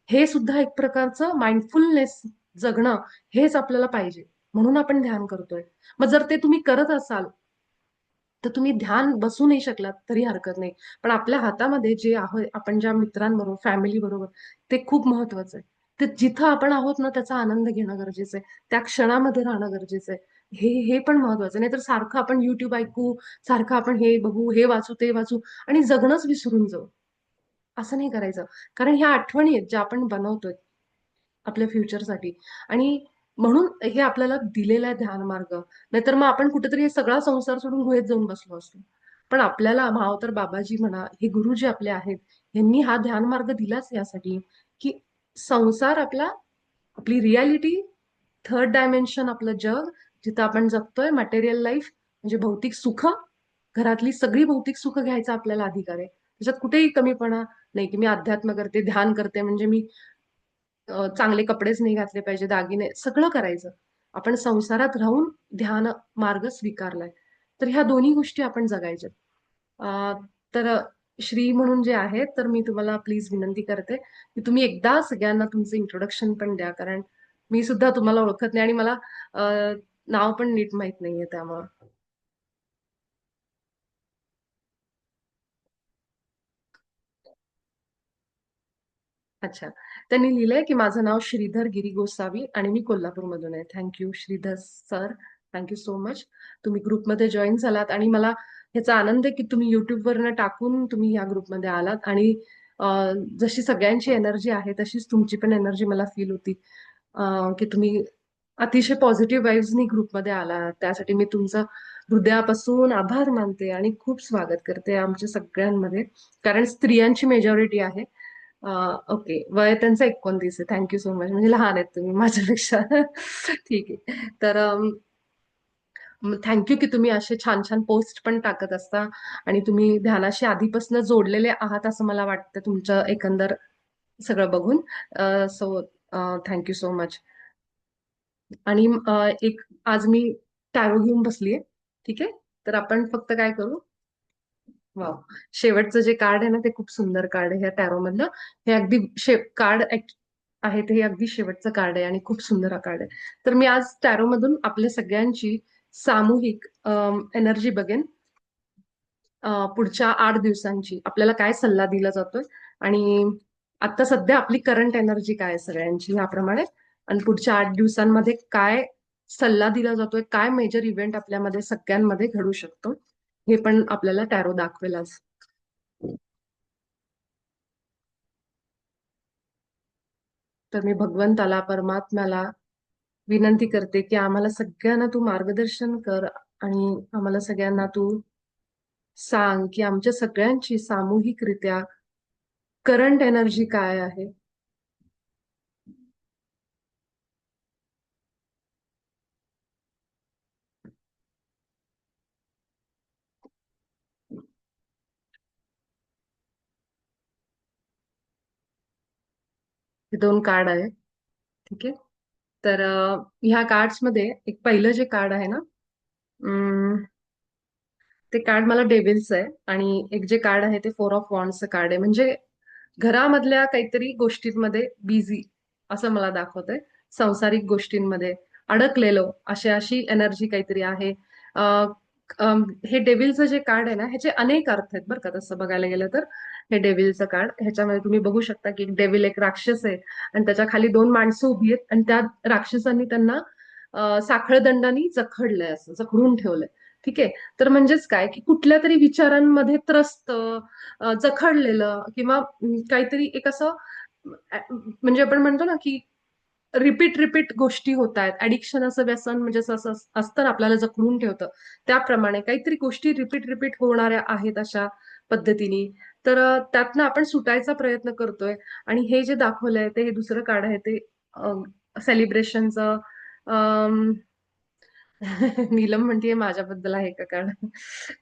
हे सुद्धा एक प्रकारचं माइंडफुलनेस जगणं, हेच आपल्याला पाहिजे. म्हणून आपण ध्यान करतोय. मग जर ते तुम्ही करत असाल, तर तुम्ही ध्यान बसू नाही शकलात तरी हरकत नाही. पण आपल्या हातामध्ये जे आहे, आपण ज्या मित्रांबरोबर, फॅमिली बरोबर, ते खूप महत्वाचं आहे. ते जिथं आपण आहोत ना, त्याचा आनंद घेणं गरजेचं आहे. त्या क्षणामध्ये राहणं गरजेचं आहे. हे पण महत्वाचं. नाहीतर सारखं आपण YouTube ऐकू, सारखं आपण हे बघू, हे वाचू, ते वाचू आणि जगणंच विसरून जाऊ. असं नाही करायचं. कारण ह्या आठवणी आहेत ज्या आपण बनवतोय आपल्या फ्युचरसाठी, आणि म्हणून हे आपल्याला दिलेला आहे ध्यान मार्ग. नाहीतर मग आपण कुठेतरी सगळा संसार सोडून गुहेत जाऊन बसलो असतो. पण आपल्याला महाअवतार बाबाजी म्हणा, हे गुरु जे आपले आहेत, यांनी हा ध्यान मार्ग दिलाच यासाठी, की संसार आपली रियालिटी, थर्ड डायमेन्शन आपलं जग, जिथं आपण जगतोय मटेरियल लाईफ, म्हणजे भौतिक सुख, घरातली सगळी भौतिक सुख घ्यायचा आपल्याला अधिकार आहे. त्याच्यात कुठेही कमीपणा नाही, की मी अध्यात्म करते, ध्यान करते म्हणजे मी चांगले कपडेच नाही घातले पाहिजे, दागिने, सगळं करायचं. आपण संसारात राहून ध्यान मार्ग स्वीकारलाय. तर ह्या दोन्ही गोष्टी आपण जगायच्या. तर श्री म्हणून जे आहे, तर मी तुम्हाला प्लीज विनंती करते की तुम्ही एकदा सगळ्यांना तुमचं इंट्रोडक्शन पण द्या, कारण मी सुद्धा तुम्हाला ओळखत नाही आणि मला नाव पण नीट माहित नाहीये त्यामुळं. अच्छा. त्यांनी लिहिलंय की माझं नाव श्रीधर गिरी गोसावी आणि मी कोल्हापूरमधून आहे. Thank you Shridhar sir. Thank you so much. तुम्ही ग्रुपमध्ये जॉईन झालात आणि मला ह्याचा आनंद आहे की तुम्ही युट्यूबवरनं टाकून तुम्ही या ग्रुपमध्ये आलात, आणि जशी सगळ्यांची एनर्जी आहे तशीच तुमची पण एनर्जी मला फील होती, की तुम्ही अतिशय पॉझिटिव्ह वाईब्सनी ग्रुपमध्ये आलात. त्यासाठी मी तुमचं हृदयापासून आभार मानते आणि खूप स्वागत करते आमच्या सगळ्यांमध्ये. कारण स्त्रियांची मेजॉरिटी आहे. ओके. वय त्यांचं 29 आहे. Thank you so much. म्हणजे लहान आहेत तुम्ही माझ्यापेक्षा. ठीक आहे. तर थँक्यू की तुम्ही असे छान छान पोस्ट पण टाकत असता, आणि तुम्ही ध्यानाशी आधीपासून जोडलेले आहात असं मला वाटतं तुमचं एकंदर सगळं बघून. So thank you so much. आणि एक आज मी टॅरो घेऊन बसलीये. ठीक आहे. तर आपण फक्त काय करू. वाव. शेवटचं जे कार्ड आहे ना, ते खूप सुंदर कार्ड आहे ह्या टॅरो मधलं. हे अगदी कार्ड आहे, ते हे अगदी शेवटचं कार्ड आहे आणि खूप सुंदर हा कार्ड आहे. तर मी आज टॅरो मधून आपल्या सगळ्यांची सामूहिक एनर्जी बघेन. पुढच्या 8 दिवसांची आपल्याला काय सल्ला दिला जातोय, आणि आता सध्या आपली करंट एनर्जी काय आहे सगळ्यांची ह्याप्रमाणे, आणि पुढच्या 8 दिवसांमध्ये काय सल्ला दिला जातोय, काय मेजर इव्हेंट आपल्यामध्ये सगळ्यांमध्ये घडू शकतो, हे पण आपल्याला टॅरो दाखवेल आज. तर मी भगवंताला, परमात्म्याला विनंती करते की आम्हाला सगळ्यांना तू मार्गदर्शन कर, आणि आम्हाला सगळ्यांना तू सांग की आमच्या सगळ्यांची सामूहिकरित्या करंट एनर्जी काय आहे. हे दोन कार्ड आहे. ठीक आहे. तर ह्या कार्ड्स मध्ये एक पहिलं जे कार्ड आहे ना, ते कार्ड मला डेव्हिल्स आहे. आणि एक जे कार्ड आहे ते फोर ऑफ वॉन्ड्सचं कार्ड आहे. म्हणजे घरामधल्या काहीतरी गोष्टींमध्ये बिझी असं मला दाखवतंय. सांसारिक गोष्टींमध्ये अडकलेलो अशी एनर्जी काहीतरी आहे. अं, हे डेव्हिलचं जे कार्ड आहे ना, ह्याचे अनेक अर्थ आहेत बरं का. तसं बघायला गेलं तर हे डेव्हिलचं कार्ड, ह्याच्यामध्ये तुम्ही बघू शकता की डेव्हिल एक राक्षस आहे आणि त्याच्या खाली दोन माणसं उभी आहेत आणि त्या राक्षसांनी त्यांना साखळदंडानी जखडलंय, असं जखडून ठेवलंय. ठीक आहे. तर म्हणजेच काय की कुठल्या तरी विचारांमध्ये त्रस्त, जखडलेलं किंवा काहीतरी एक असं म्हणजे आपण म्हणतो ना की रिपीट रिपीट गोष्टी होत आहेत. ऍडिक्शन असं व्यसन म्हणजे असं असतं ना, आपल्याला जखडून ठेवतं. त्याप्रमाणे काहीतरी गोष्टी रिपीट रिपीट होणाऱ्या आहेत अशा पद्धतीने. तर त्यातनं आपण सुटायचा प्रयत्न करतोय. आणि हे जे दाखवलंय ते हे दुसरं कार्ड आहे ते सेलिब्रेशनचं. नीलम म्हणतीये माझ्याबद्दल आहे का कार्ड.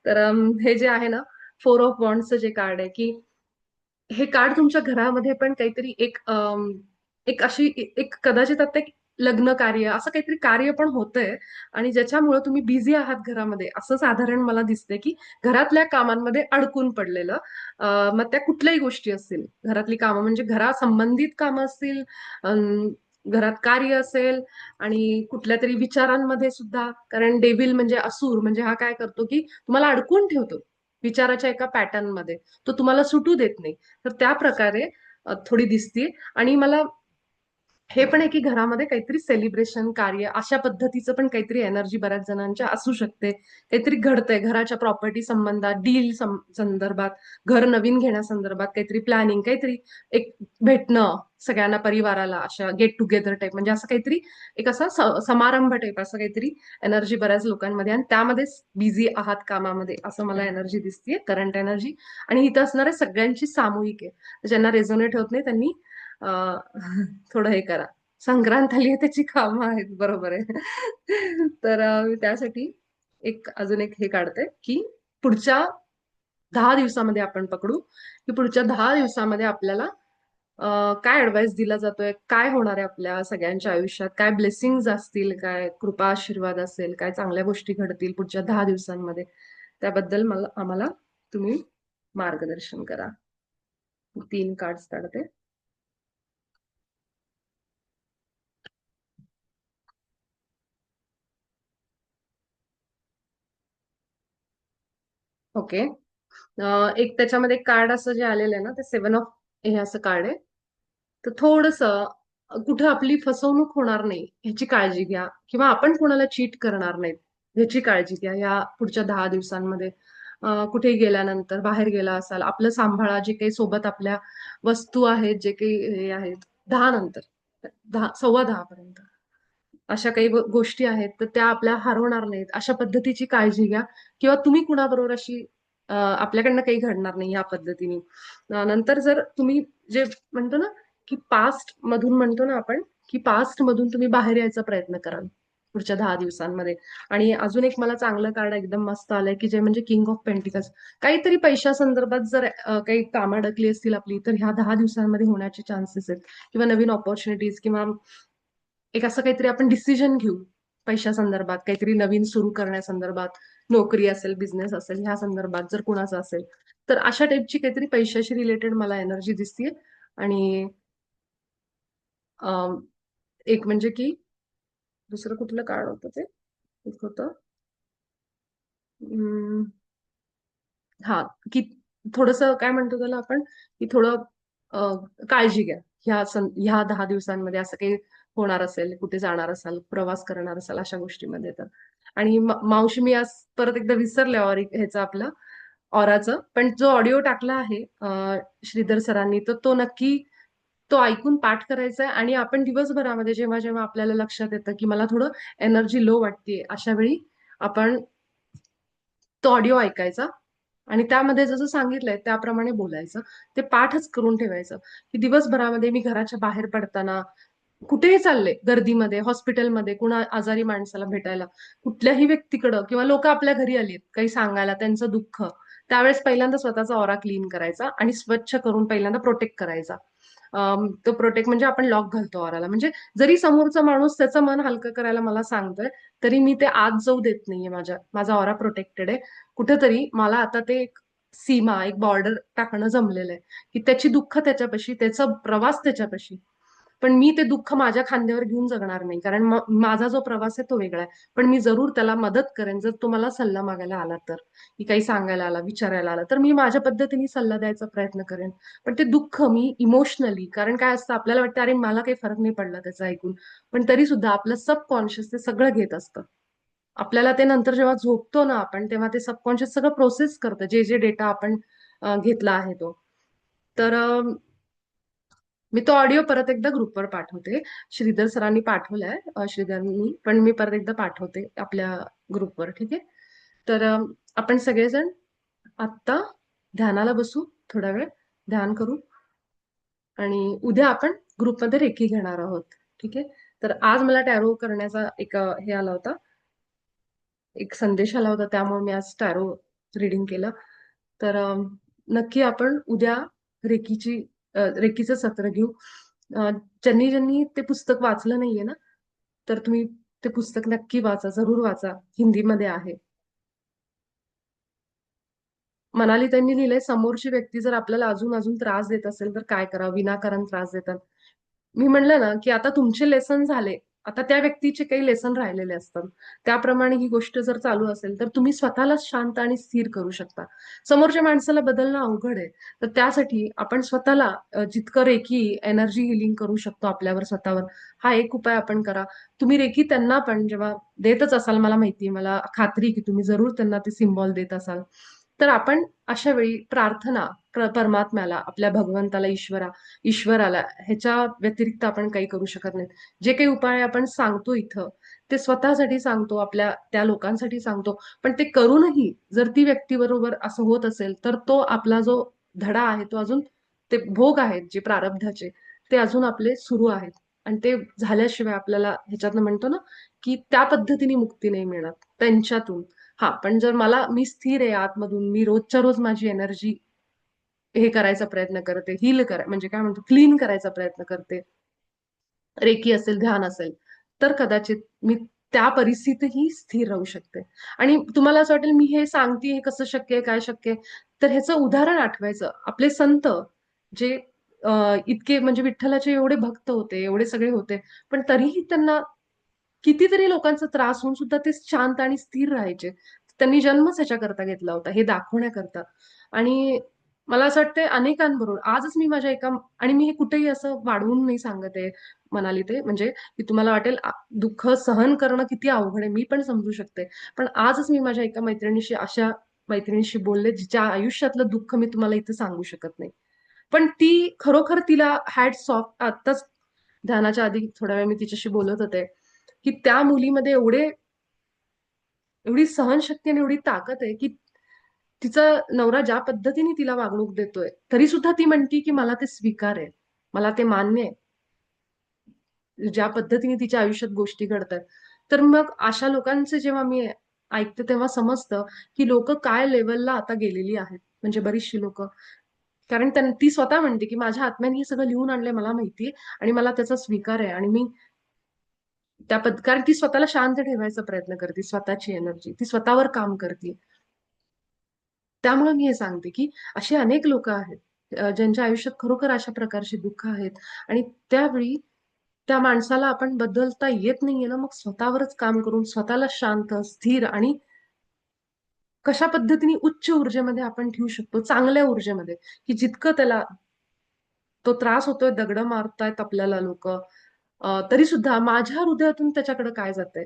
तर हे जे आहे ना, फोर ऑफ वॉन्ड्सचं जे कार्ड आहे की हे कार्ड तुमच्या घरामध्ये पण काहीतरी एक अशी एक कदाचित आता एक लग्न कार्य असं काहीतरी कार्य पण होतंय. आणि ज्याच्यामुळे तुम्ही बिझी आहात घरामध्ये असं साधारण मला दिसतंय की घरातल्या कामांमध्ये अडकून पडलेलं. मग त्या कुठल्याही गोष्टी असतील, घरातली कामं म्हणजे घरासंबंधित कामं असतील, अं, घरात कार्य असेल आणि कुठल्या तरी विचारांमध्ये सुद्धा. कारण डेव्हिल म्हणजे असुर म्हणजे हा काय करतो की तुम्हाला अडकून ठेवतो विचाराच्या एका पॅटर्नमध्ये. तो तुम्हाला सुटू देत नाही. तर त्या प्रकारे थोडी दिसतीये. आणि मला हे पण आहे की घरामध्ये काहीतरी सेलिब्रेशन कार्य अशा पद्धतीचं पण काहीतरी एनर्जी बऱ्याच जणांच्या असू शकते. काहीतरी घडतंय घराच्या प्रॉपर्टी संबंधात, डील संदर्भात, घर नवीन घेण्यासंदर्भात काहीतरी प्लॅनिंग, काहीतरी एक भेटणं सगळ्यांना परिवाराला अशा गेट टुगेदर टाईप म्हणजे असं काहीतरी एक असा समारंभ टाईप असं काहीतरी एनर्जी बऱ्याच लोकांमध्ये. आणि त्यामध्येच बिझी आहात कामामध्ये असं मला एनर्जी दिसतीये, करंट एनर्जी. आणि इथं असणाऱ्या सगळ्यांची सामूहिक आहे. ज्यांना रेझोनेट होत नाही त्यांनी थोडं हे करा. संक्रांत आली आहे त्याची कामं आहेत, बरोबर आहे. तर मी त्यासाठी अजून एक हे काढते की पुढच्या 10 दिवसामध्ये आपण पकडू की पुढच्या 10 दिवसामध्ये आपल्याला काय ऍडवाइस दिला जातोय, काय होणार आहे आपल्या सगळ्यांच्या आयुष्यात, काय ब्लेसिंग्स असतील, काय कृपा आशीर्वाद असेल, काय चांगल्या गोष्टी घडतील पुढच्या 10 दिवसांमध्ये. त्याबद्दल आम्हाला तुम्ही मार्गदर्शन करा. 3 कार्ड्स काढते. ओके. एक त्याच्यामध्ये कार्ड असं जे आलेलं आहे ना, ते 7 ऑफ हे असं कार्ड आहे. तर थोडस कुठं आपली फसवणूक होणार नाही ह्याची काळजी घ्या, किंवा आपण कोणाला चीट करणार नाहीत ह्याची काळजी घ्या या पुढच्या 10 दिवसांमध्ये. कुठेही गेल्यानंतर, बाहेर गेला असाल, आपलं सांभाळा. जे काही सोबत आपल्या वस्तू आहेत, जे काही हे आहेत, 10 नंतर, 10, 10:15 पर्यंत अशा काही गोष्टी आहेत तर त्या आपल्या हरवणार नाहीत अशा पद्धतीची काळजी घ्या. किंवा तुम्ही कुणाबरोबर अशी आपल्याकडनं काही घडणार नाही या पद्धतीने. नंतर जर तुम्ही जे म्हणतो ना की पास्ट मधून म्हणतो ना आपण की पास्ट मधून तुम्ही बाहेर यायचा प्रयत्न कराल पुढच्या 10 दिवसांमध्ये. आणि अजून एक मला चांगलं कार्ड एकदम मस्त आलंय की जे म्हणजे किंग ऑफ पेंटिकल्स. काहीतरी पैशा संदर्भात जर काही कामं अडकली असतील आपली तर ह्या 10 दिवसांमध्ये होण्याचे चान्सेस आहेत. किंवा नवीन ऑपॉर्च्युनिटीज, किंवा एक असं काहीतरी आपण डिसिजन घेऊ पैशा संदर्भात, काहीतरी नवीन सुरू करण्यासंदर्भात, नोकरी असेल, बिझनेस असेल, ह्या संदर्भात जर कुणाचं असेल तर अशा टाईपची काहीतरी पैशाशी रिलेटेड मला एनर्जी दिसतीये. आणि अं, एक म्हणजे की दुसरं कुठलं कार्ड होतं ते, एक होतं हा की थोडस काय म्हणतो त्याला आपण की थोडं काळजी घ्या. ह्या 10 दिवसांमध्ये असं काही होणार असेल, कुठे जाणार असाल, प्रवास करणार असाल अशा गोष्टीमध्ये तर. आणि मावशी मी आज परत एकदा विसरले ह्याचं आपलं ऑराचं. पण जो ऑडिओ टाकला आहे श्रीधर सरांनी, तर तो नक्की तो ऐकून पाठ करायचा आहे. आणि आपण दिवसभरामध्ये जेव्हा जेव्हा आपल्याला लक्षात येतं की मला थोडं एनर्जी लो वाटतेय, अशा वेळी आपण तो ऑडिओ ऐकायचा आणि त्यामध्ये जसं सांगितलंय त्याप्रमाणे बोलायचं. ते पाठच करून ठेवायचं, की दिवसभरामध्ये मी घराच्या बाहेर पडताना, कुठेही चालले, गर्दीमध्ये, हॉस्पिटलमध्ये, कुणा आजारी माणसाला भेटायला, कुठल्याही व्यक्तीकडं किंवा लोक आपल्या घरी आलीत काही सांगायला त्यांचं दुःख, त्यावेळेस पहिल्यांदा स्वतःचा ऑरा क्लीन करायचा आणि स्वच्छ करून पहिल्यांदा प्रोटेक्ट करायचा. तो प्रोटेक्ट म्हणजे आपण लॉक घालतो ऑराला. म्हणजे जरी समोरचा माणूस त्याचं मन हलकं करायला मला सांगतोय, तरी मी ते आत जाऊ देत नाहीये. माझा ऑरा प्रोटेक्टेड आहे. कुठेतरी मला आता ते एक सीमा, एक बॉर्डर टाकणं जमलेलं आहे, की त्याची दुःख त्याच्यापाशी, त्याचा प्रवास त्याच्यापाशी. पण मी ते दुःख माझ्या खांद्यावर घेऊन जगणार नाही, कारण माझा जो प्रवास आहे तो वेगळा आहे. पण मी जरूर त्याला मदत करेन, जर तो मला सल्ला मागायला आला तर, की काही सांगायला आला, विचारायला आला, तर मी माझ्या पद्धतीने सल्ला द्यायचा प्रयत्न करेन. पण ते दुःख मी इमोशनली, कारण काय असतं, आपल्याला वाटतं अरे मला काही फरक नाही पडला त्याचं ऐकून, पण तरी सुद्धा आपलं सबकॉन्शियस ते सगळं घेत असतं. आपल्याला ते नंतर जेव्हा झोपतो ना आपण, तेव्हा ते सबकॉन्शियस सगळं प्रोसेस करतं, जे जे डेटा आपण घेतला आहे तो. तर मी तो ऑडिओ परत एकदा ग्रुपवर पाठवते. श्रीधर सरांनी पाठवलाय, श्रीधरनी, पण मी परत एकदा पाठवते आपल्या ग्रुपवर. ठीक आहे. तर आपण सगळेजण आत्ता ध्यानाला बसू, थोडा वेळ ध्यान करू आणि उद्या आपण ग्रुपमध्ये रेकी घेणार आहोत. ठीक आहे. तर आज मला टॅरो करण्याचा एक हे आला होता, एक संदेश आला होता, त्यामुळे मी आज टॅरो रीडिंग केलं. तर नक्की आपण उद्या रेकीची रेकीचं सत्र घेऊ. ज्यांनी ज्यांनी ते पुस्तक वाचलं नाहीये ना, तर तुम्ही ते पुस्तक नक्की वाचा, जरूर वाचा. हिंदीमध्ये आहे. मनाली त्यांनी लिहिलंय, समोरची व्यक्ती जर आपल्याला अजून अजून त्रास देत असेल तर काय करावं, विनाकारण त्रास देतात. मी म्हणलं ना, की आता तुमचे लेसन झाले. आता त्या व्यक्तीचे काही लेसन राहिलेले असतात. त्याप्रमाणे ही गोष्ट जर चालू असेल, तर तुम्ही स्वतःलाच शांत आणि स्थिर करू शकता. समोरच्या माणसाला बदलणं अवघड आहे. तर त्यासाठी आपण स्वतःला जितकं रेकी एनर्जी हिलिंग करू शकतो आपल्यावर स्वतःवर, हा एक उपाय आपण करा. तुम्ही रेकी त्यांना पण जेव्हा देतच असाल, मला माहिती मला खात्री आहे, की तुम्ही जरूर त्यांना ते सिम्बॉल देत असाल. तर आपण अशा वेळी प्रार्थना परमात्म्याला, आपल्या भगवंताला, ईश्वराला ह्याच्या व्यतिरिक्त आपण काही करू शकत नाही. जे काही उपाय आपण सांगतो इथं, ते स्वतःसाठी सांगतो, आपल्या त्या लोकांसाठी सांगतो. पण ते करूनही जर ती व्यक्ती बरोबर असं होत असेल, तर तो आपला जो धडा आहे तो अजून, ते भोग आहेत जे प्रारब्धाचे, ते अजून आपले सुरू आहेत. आणि ते झाल्याशिवाय आपल्याला ह्याच्यातनं म्हणतो ना, की त्या पद्धतीने मुक्ती नाही मिळत त्यांच्यातून. हा, पण जर मी स्थिर आहे आतमधून, मी रोजच्या रोज माझी एनर्जी हे करायचा प्रयत्न करते, म्हणजे काय म्हणतो, क्लीन करायचा प्रयत्न करते, रेकी असेल, ध्यान असेल, तर कदाचित मी त्या परिस्थितीतही स्थिर राहू शकते. आणि तुम्हाला असं वाटेल मी हे सांगते, हे कसं शक्य आहे, काय शक्य आहे, तर ह्याचं उदाहरण आठवायचं. आपले संत जे इतके म्हणजे विठ्ठलाचे एवढे भक्त होते, एवढे सगळे होते, पण तरीही त्यांना कितीतरी लोकांचा त्रास होऊन सुद्धा ते शांत आणि स्थिर राहायचे. त्यांनी जन्मच ह्याच्याकरता घेतला होता, हे दाखवण्याकरता. आणि मला असं वाटतंय अनेकांबरोबर आजच मी माझ्या एका, आणि मी हे कुठेही असं वाढवून नाही सांगत आहे, म्हणाली ते, म्हणजे की तुम्हाला वाटेल दुःख सहन करणं किती अवघड आहे, मी पण समजू शकते. पण आजच मी माझ्या एका मैत्रिणीशी, अशा मैत्रिणीशी बोलले, जिच्या आयुष्यातलं दुःख मी तुम्हाला इथे सांगू शकत नाही. पण ती खरोखर, तिला हॅट्स ऑफ. आत्ताच ध्यानाच्या आधी थोड्या वेळ मी तिच्याशी बोलत होते, की त्या मुलीमध्ये एवढी सहनशक्ती आणि एवढी ताकद आहे, की तिचा नवरा ज्या पद्धतीने तिला वागणूक देतोय, तरी सुद्धा ती म्हणती, की मला ते स्वीकार आहे. मला ते मान्य आहे. ज्या पद्धतीने तिच्या आयुष्यात गोष्टी घडतात. तर मग अशा लोकांचे जेव्हा मी ऐकते, तेव्हा समजतं, की लोक काय लेव्हलला आता गेलेली आहेत. म्हणजे बरीचशी लोक, कारण ती स्वतः म्हणते, की माझ्या आत्म्याने हे सगळं लिहून आणलंय, मला माहितीये, आणि मला त्याचा स्वीकार आहे. आणि मी कारण ती स्वतःला शांत ठेवायचा प्रयत्न करते, स्वतःची एनर्जी ती स्वतःवर काम करते. त्यामुळे मी हे सांगते, की अशी अनेक लोक आहेत, ज्यांच्या आयुष्यात खरोखर अशा प्रकारची दुःख आहेत. आणि त्यावेळी त्या माणसाला आपण बदलता येत नाहीये ना, मग स्वतःवरच काम करून स्वतःला शांत, स्थिर आणि कशा पद्धतीने उच्च ऊर्जेमध्ये आपण ठेवू शकतो, चांगल्या ऊर्जेमध्ये, की जितकं त्याला तो त्रास होतोय, दगडं मारतायत आपल्याला लोक, तरी सुद्धा माझ्या हृदयातून त्याच्याकडे काय जातंय,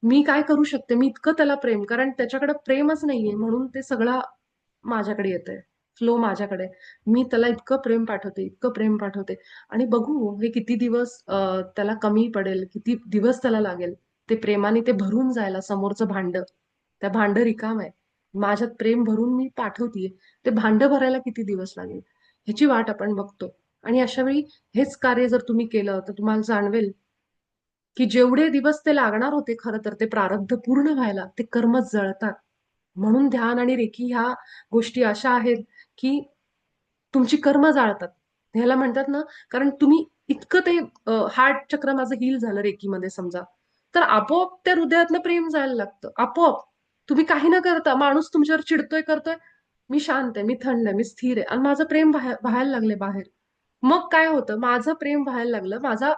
मी काय करू शकते, मी इतकं त्याला प्रेम, कारण त्याच्याकडे प्रेमच नाहीये म्हणून ते सगळं माझ्याकडे येतंय, फ्लो माझ्याकडे. मी त्याला इतकं प्रेम पाठवते, इतकं प्रेम पाठवते. आणि बघू हे किती दिवस त्याला कमी पडेल, किती दिवस त्याला लागेल ते प्रेमाने ते भरून जायला, समोरचं भांड, त्या भांड रिकाम आहे. माझ्यात प्रेम भरून मी पाठवतीये, ते भांडं भरायला किती दिवस लागेल ह्याची वाट आपण बघतो. आणि अशा वेळी हेच कार्य जर तुम्ही केलं तर तुम्हाला जाणवेल की जेवढे दिवस ते लागणार होते खरं तर ते प्रारब्ध पूर्ण व्हायला, ते कर्मच जळतात. म्हणून ध्यान आणि रेकी ह्या गोष्टी अशा आहेत की तुमची कर्म जाळतात. ह्याला म्हणतात ना, कारण तुम्ही इतकं ते हार्ट चक्र माझं हील झालं रेकीमध्ये समजा, तर आपोआप त्या हृदयातनं प्रेम जायला लागतं. आपोआप. तुम्ही काही न करता माणूस तुमच्यावर चिडतोय, करतोय, मी शांत आहे, मी थंड आहे, मी स्थिर आहे आणि माझं प्रेम वाहायला लागले बाहेर. मग काय होतं, माझं प्रेम व्हायला लागलं, माझा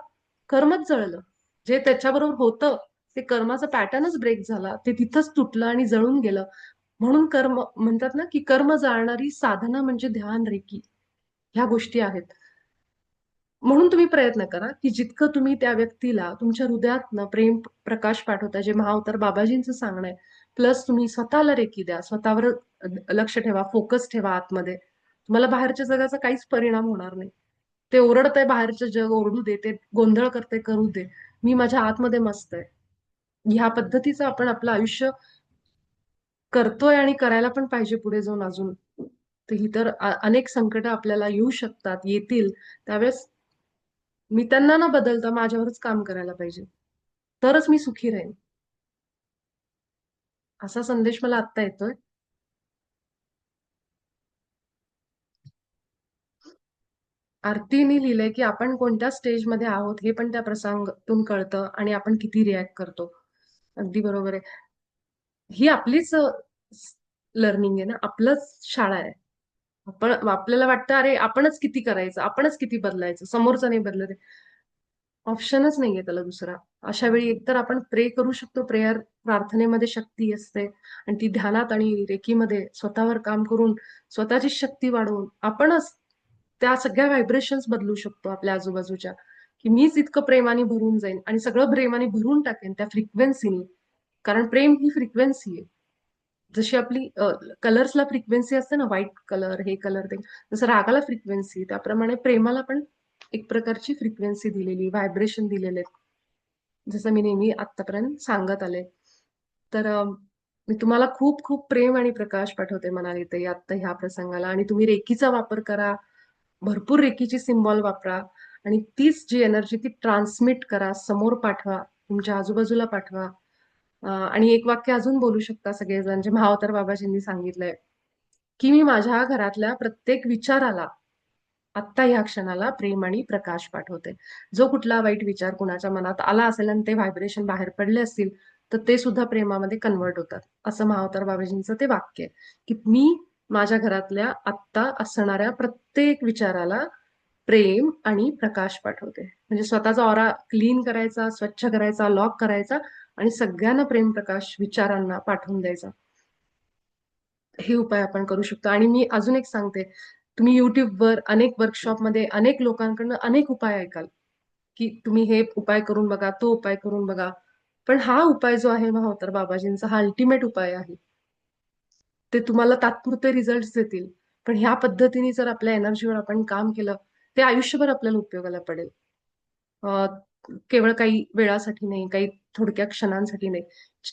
कर्मच जळलं. जे त्याच्याबरोबर होतं, ते कर्माचा पॅटर्नच ब्रेक झाला. ते तिथंच तुटलं आणि जळून गेलं. म्हणून कर्म म्हणतात ना, की कर्म जाळणारी साधना म्हणजे ध्यान, रेकी. ह्या गोष्टी आहेत. म्हणून तुम्ही प्रयत्न करा, की जितकं तुम्ही त्या व्यक्तीला तुमच्या हृदयातनं प्रेम प्रकाश पाठवता, जे महाअवतार बाबाजींचं सांगणं आहे. प्लस तुम्ही स्वतःला रेकी द्या. स्वतःवर लक्ष ठेवा, फोकस ठेवा आतमध्ये. तुम्हाला बाहेरच्या जगाचा काहीच परिणाम होणार नाही. ते ओरडतंय बाहेरचं जग, ओरडू दे. ते गोंधळ करतंय, करू दे. मी माझ्या आतमध्ये मस्त आहे. ह्या पद्धतीचं आपण आपलं आयुष्य करतोय आणि करायला पण पाहिजे पुढे जाऊन अजून. तर ही तर अनेक संकटं आपल्याला येऊ शकतात, येतील. त्यावेळेस मी त्यांना न बदलता माझ्यावरच काम करायला पाहिजे. तरच मी सुखी राहीन. असा संदेश मला आत्ता येतोय. आरतीने लिहिलंय, की आपण कोणत्या स्टेजमध्ये आहोत हे पण त्या प्रसंगातून कळतं आणि आपण किती रिॲक्ट करतो. अगदी बरोबर आहे. ही आपलीच लर्निंग आहे ना, आपलंच शाळा आहे. आपल्याला वाटतं, अरे आपणच किती करायचं, आपणच किती बदलायचं, समोरचं नाही बदलत आहे. ऑप्शनच नाहीये त्याला दुसरा. अशा वेळी एकतर आपण प्रे करू शकतो. प्रार्थनेमध्ये शक्ती असते आणि ती ध्यानात आणि रेकीमध्ये स्वतःवर काम करून स्वतःची शक्ती वाढवून आपणच त्या सगळ्या व्हायब्रेशन्स बदलू शकतो आपल्या आजूबाजूच्या. की मीच इतकं प्रेमाने भरून जाईन आणि सगळं प्रेमाने भरून टाकेन त्या फ्रिक्वेन्सीनी. कारण प्रेम ही फ्रिक्वेन्सी आहे. जशी आपली कलर्सला फ्रिक्वेन्सी असते ना, व्हाईट कलर, हे कलर, ते जसं रागाला फ्रिक्वेन्सी, त्याप्रमाणे प्रेमाला पण एक प्रकारची फ्रिक्वेन्सी दिलेली, व्हायब्रेशन दिलेले आहेत. जसं मी नेहमी आतापर्यंत सांगत आले. तर मी तुम्हाला खूप खूप प्रेम आणि प्रकाश पाठवते मनाली ताई आत्ता ह्या प्रसंगाला. आणि तुम्ही रेकीचा वापर करा. भरपूर रेकीची सिम्बॉल वापरा आणि तीच जी एनर्जी ती ट्रान्समिट करा, समोर पाठवा, तुमच्या आजूबाजूला पाठवा. आणि एक वाक्य अजून बोलू शकता सगळेजण, जे महाअवतार बाबाजींनी सांगितलंय, की मी माझ्या घरातल्या प्रत्येक विचाराला आत्ता ह्या क्षणाला प्रेम आणि प्रकाश पाठवते. जो कुठला वाईट विचार कुणाच्या मनात आला असेल आणि ते व्हायब्रेशन बाहेर पडले असतील, तर ते सुद्धा प्रेमामध्ये कन्व्हर्ट होतात. असं महाअवतार बाबाजींचं ते वाक्य आहे, की मी माझ्या घरातल्या आत्ता असणाऱ्या प्रत्येक विचाराला प्रेम आणि प्रकाश पाठवते. म्हणजे स्वतःचा ऑरा क्लीन करायचा, स्वच्छ करायचा, लॉक करायचा आणि सगळ्यांना प्रेम प्रकाश विचारांना पाठवून द्यायचा. हे उपाय आपण करू शकतो. आणि मी अजून एक सांगते, तुम्ही युट्यूबवर अनेक वर्कशॉपमध्ये अनेक लोकांकडनं अनेक उपाय ऐकाल, की तुम्ही हे उपाय करून बघा, तो उपाय करून बघा. पण हा उपाय जो आहे महाअवतार बाबाजींचा, हा अल्टिमेट उपाय आहे. ते तुम्हाला तात्पुरते रिझल्ट्स देतील. पण ह्या पद्धतीने जर आपल्या एनर्जीवर आपण काम केलं, ते आयुष्यभर आपल्याला उपयोगाला पडेल. अ, केवळ काही वेळासाठी नाही, काही थोडक्या क्षणांसाठी नाही.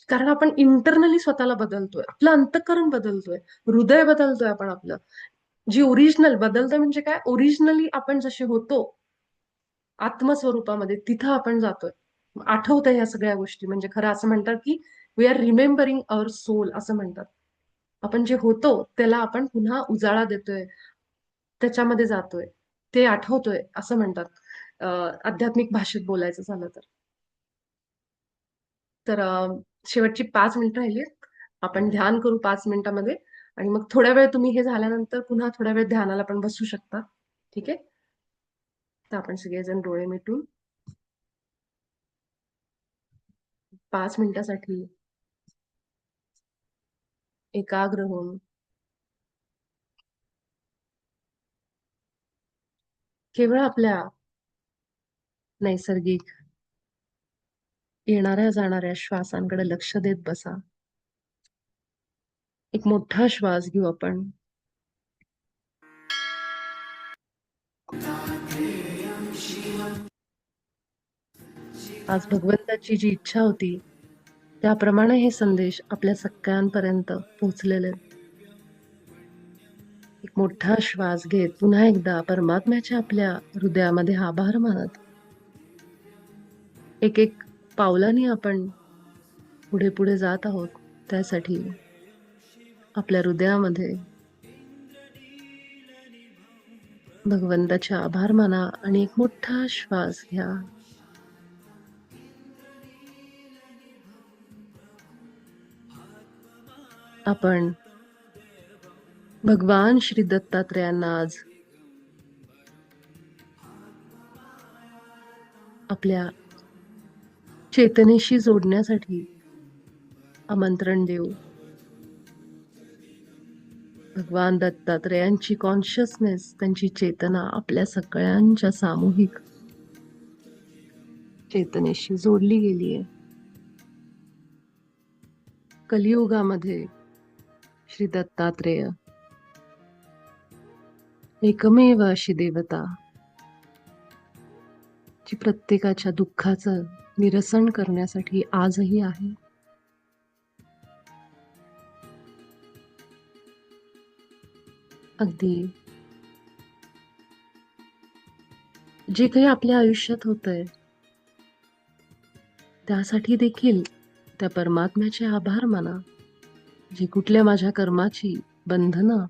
कारण आपण इंटरनली स्वतःला बदलतोय. आपलं अंतःकरण बदलतोय. हृदय बदलतोय आपण आपलं. जी ओरिजिनल बदलतं म्हणजे काय? ओरिजिनली आपण जसे होतो, आत्मस्वरूपामध्ये तिथं आपण जातोय. आठवतंय ह्या सगळ्या गोष्टी. म्हणजे खरं असं म्हणतात, की we are remembering our soul असं म्हणतात. आपण जे होतो त्याला आपण पुन्हा उजाळा देतोय. त्याच्यामध्ये जातोय. ते आठवतोय असं म्हणतात. अ, आध्यात्मिक भाषेत बोलायचं झालं तर. तर शेवटची 5 मिनिटं राहिलीत. आपण ध्यान करू 5 मिनिटामध्ये आणि मग थोड्या वेळ तुम्ही हे झाल्यानंतर पुन्हा थोड्या वेळ ध्यानाला पण बसू शकता. ठीक आहे? तर आपण सगळेजण डोळे मिटून 5 मिनिटासाठी एकाग्र होऊन केवळ आपल्या नैसर्गिक येणाऱ्या जाणाऱ्या श्वासांकडे लक्ष देत बसा. एक मोठा श्वास घेऊ आपण. आज भगवंताची जी इच्छा होती त्याप्रमाणे हे संदेश आपल्या सगळ्यांपर्यंत पोहोचलेले आहेत. एक मोठा श्वास घेत पुन्हा एकदा परमात्म्याच्या आपल्या हृदयामध्ये आभार मानत एक एक पावलाने आपण पुढे पुढे जात आहोत. त्यासाठी आपल्या हृदयामध्ये भगवंताचे आभार माना आणि एक मोठा श्वास घ्या. आपण भगवान श्री दत्तात्रेयांना आज आपल्या चेतनेशी जोडण्यासाठी आमंत्रण देऊ. भगवान दत्तात्रेयांची कॉन्शियसनेस, त्यांची चेतना आपल्या सगळ्यांच्या सामूहिक चेतनेशी जोडली गेली आहे. कलियुगामध्ये श्री दत्तात्रेय एकमेव अशी देवता जी प्रत्येकाच्या दुःखाचं निरसन करण्यासाठी आजही आहे. अगदी जे काही आपल्या आयुष्यात होतंय त्यासाठी देखील त्या परमात्म्याचे आभार माना. जी कुठल्या माझ्या कर्माची बंधनं,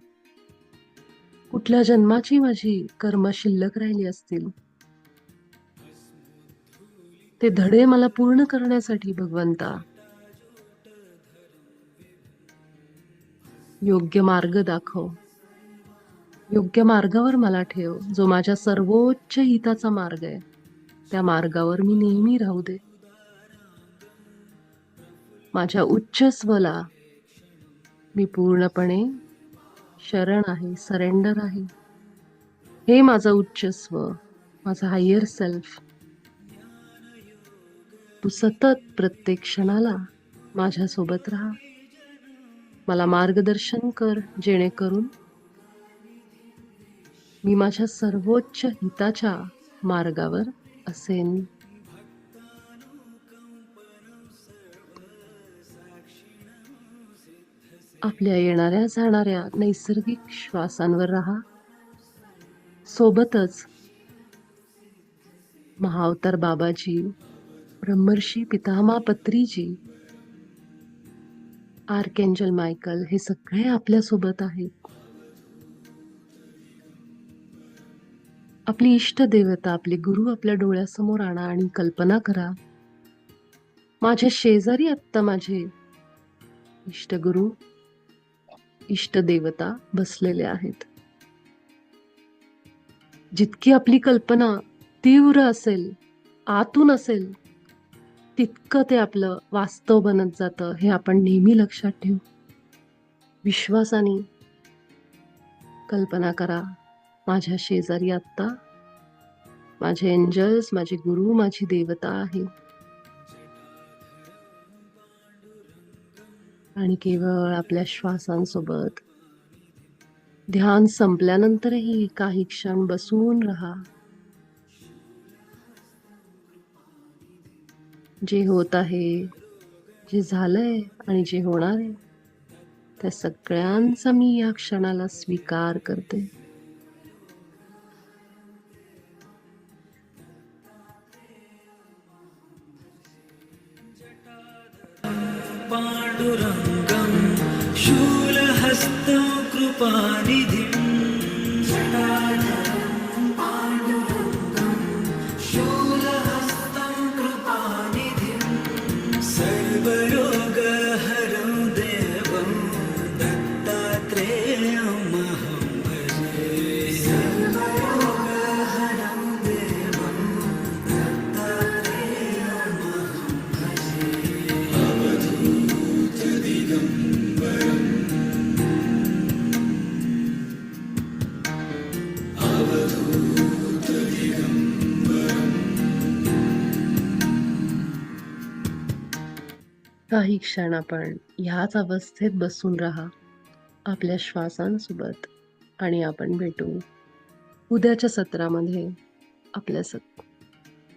कुठल्या जन्माची माझी कर्म शिल्लक राहिली असतील, ते धडे मला पूर्ण करण्यासाठी भगवंता योग्य मार्ग दाखव, योग्य मार्गावर मला ठेव. जो माझ्या सर्वोच्च हिताचा मार्ग आहे त्या मार्गावर मी नेहमी राहू दे. माझ्या उच्च स्वला मी पूर्णपणे शरण आहे, सरेंडर आहे. हे माझा उच्च स्व, माझा हायर सेल्फ, तू सतत प्रत्येक क्षणाला माझ्या सोबत राहा. मला मार्गदर्शन कर जेणेकरून मी माझ्या सर्वोच्च हिताच्या मार्गावर असेन. आपल्या येणाऱ्या जाणाऱ्या नैसर्गिक श्वासांवर राहा. सोबतच महाअवतार बाबाजी, ब्रह्मर्षी पितामह पत्रीजी, आर्कएंजल मायकल हे सगळे आपल्या सोबत आहेत. आपली इष्ट देवता, आपले गुरु आपल्या डोळ्यासमोर आणा आणि कल्पना करा, माझ्या शेजारी आत्ता माझे इष्ट गुरु, इष्ट देवता बसलेले आहेत. जितकी आपली कल्पना तीव्र असेल, आतून असेल, तितकं ते आपलं वास्तव बनत जातं. हे आपण नेहमी लक्षात ठेवू. विश्वासाने कल्पना करा, माझ्या शेजारी आत्ता माझे एंजल्स, माझे गुरु, माझी देवता आहे. आणि केवळ आपल्या श्वासांसोबत ध्यान संपल्यानंतरही काही क्षण बसून राहा. जे होत आहे, जे झालंय आणि जे होणार आहे त्या सगळ्यांचा मी या क्षणाला स्वीकार करते. पांडुरंगं शूलहस्तं कृपानिधिं जटाधरं पांडुरंगं शूलहस्तं कृपानिधिं सर्वरोगहरं देवं दत्तात्रेयमहं भजे. सर्वरोगहरं देवं दत्तात्रेयमहं भजे. काही क्षण आपण ह्याच अवस्थेत बसून राहा आपल्या श्वासांसोबत आणि आपण भेटू उद्याच्या सत्रामध्ये आपल्या